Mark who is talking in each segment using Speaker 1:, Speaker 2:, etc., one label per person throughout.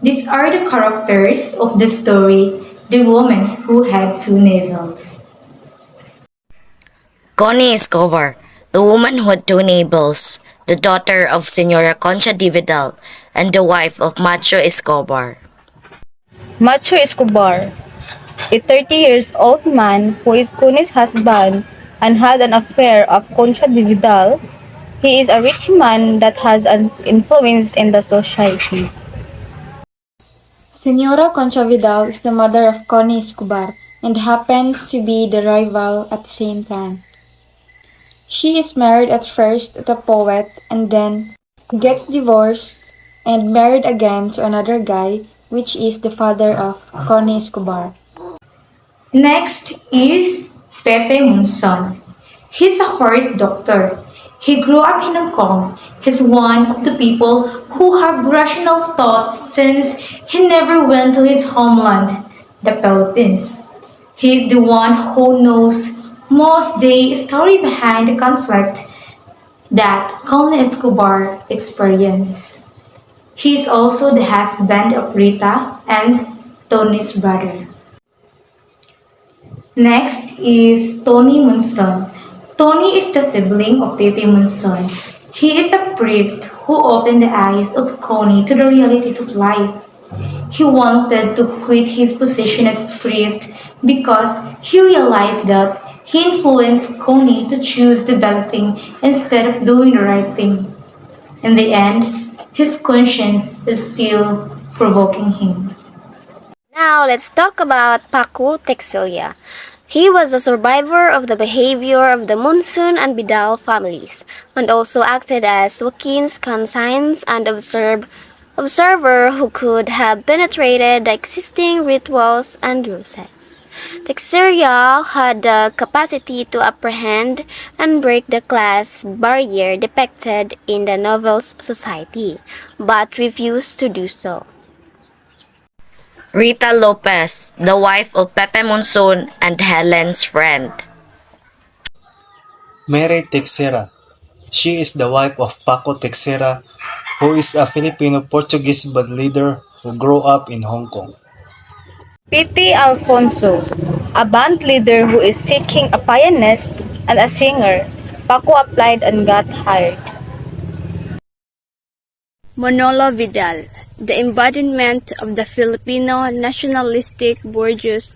Speaker 1: These are the characters of the story, The Woman Who Had Two Navels.
Speaker 2: Connie Escobar, the woman who had two neighbors, the daughter of Senora Concha de Vidal, and the wife of Macho Escobar.
Speaker 3: Macho Escobar, a 30 years old man who is Kunis' husband and had an affair of Concha de Vidal. He is a rich man that has an influence in the society.
Speaker 4: Senora Concha Vidal is the mother of Connie Escobar and happens to be the rival at the same time. She is married at first to a poet and then gets divorced and married again to another guy, which is the father of Connie Escobar.
Speaker 1: Next is Pepe Monson. He's a horse doctor. He grew up in Hong Kong. He's one of the people who have rational thoughts since he never went to his homeland, the Philippines. He is the one who knows most the story behind the conflict that Colonel Escobar experienced. He is also the husband of Rita and Tony's brother. Next is Tony Monson. Tony is the sibling of Pepe Monson. He is a priest who opened the eyes of Connie to the realities of life. He wanted to quit his position as priest because he realized that he influenced Connie to choose the bad thing instead of doing the right thing. In the end, his conscience is still provoking him.
Speaker 5: Now let's talk about Paco Texelia. He was a survivor of the behavior of the Monsoon and Vidal families, and also acted as Joaquin's conscience and observer who could have penetrated the existing rituals and rules. Texelia had the capacity to apprehend and break the class barrier depicted in the novel's society, but refused to do so.
Speaker 2: Rita Lopez, the wife of Pepe Monson and Helen's friend.
Speaker 6: Mary Teixeira. She is the wife of Paco Teixeira, who is a Filipino-Portuguese band leader who grew up in Hong Kong.
Speaker 3: Piti Alfonso, a band leader who is seeking a pianist and a singer. Paco applied and got hired.
Speaker 7: Manolo Vidal, the embodiment of the Filipino nationalistic bourgeois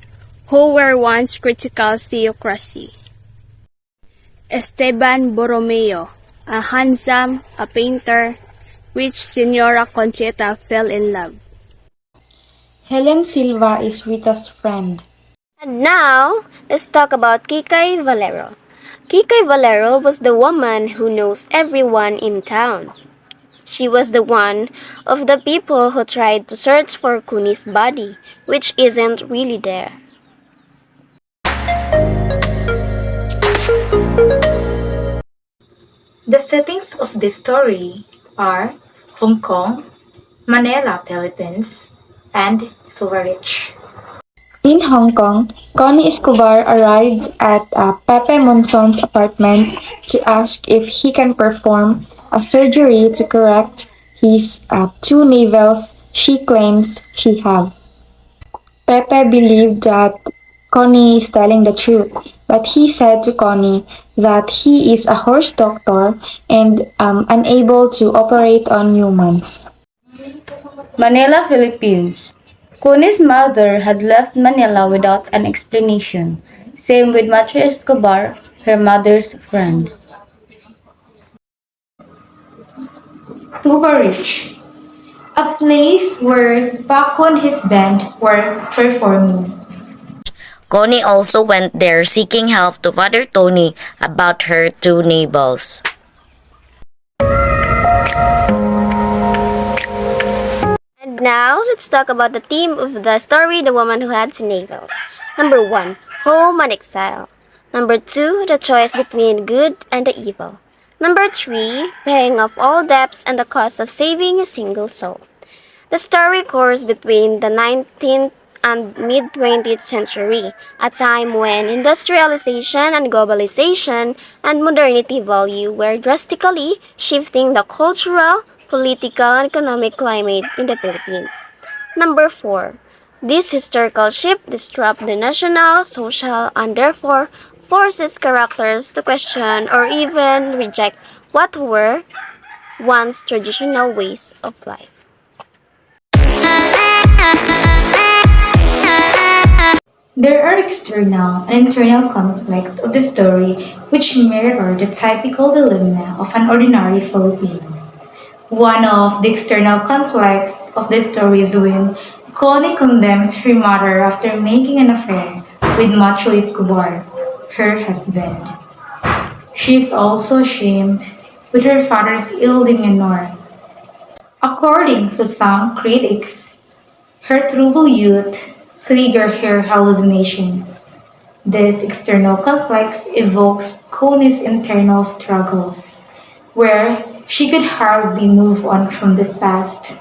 Speaker 7: who were once critical theocracy. Esteban Borromeo, a handsome, a painter, which Senora Conchita fell in love.
Speaker 4: Helen Silva is Rita's friend.
Speaker 5: And now, let's talk about Kikay Valero. Kikay Valero was the woman who knows everyone in town. She was the one of the people who tried to search for Kuni's body, which isn't really there.
Speaker 1: The settings of this story are Hong Kong, Manila, Philippines, and Zurich.
Speaker 4: In Hong Kong, Connie Escobar arrived at Pepe Monson's apartment to ask if he can perform a surgery to correct his two navels she claims she have. Pepe believed that Connie is telling the truth, but he said to Connie that he is a horse doctor and unable to operate on humans.
Speaker 3: Manila, Philippines. Kuni's mother had left Manila without an explanation. Same with Macho Escobar, her mother's friend.
Speaker 1: Zurich, a place where Paco and his band were performing.
Speaker 2: Connie also went there seeking help to Father Tony about her two neighbors.
Speaker 5: And now, let's talk about the theme of the story, The Woman Who Had Two Navels. Number 1, Home and Exile. Number 2, the choice between good and the evil. Number 3, paying off all debts and the cost of saving a single soul. The story occurs between the 19th and mid-20th century, a time when industrialization and globalization and modernity value were drastically shifting the cultural, political, and economic climate in the Philippines. Number 4. This historical shift disrupts the national, social, and therefore forces characters to question or even reject what were once traditional ways of life.
Speaker 1: There are external and internal conflicts of the story which mirror the typical dilemma of an ordinary Filipino. One of the external conflicts of the story is when Connie condemns her mother after making an affair with Macho Escobar, her husband. She is also ashamed with her father's ill demeanor. According to some critics, her troubled youth triggered her hallucination. This external conflict evokes Connie's internal struggles, where she could hardly move on from the past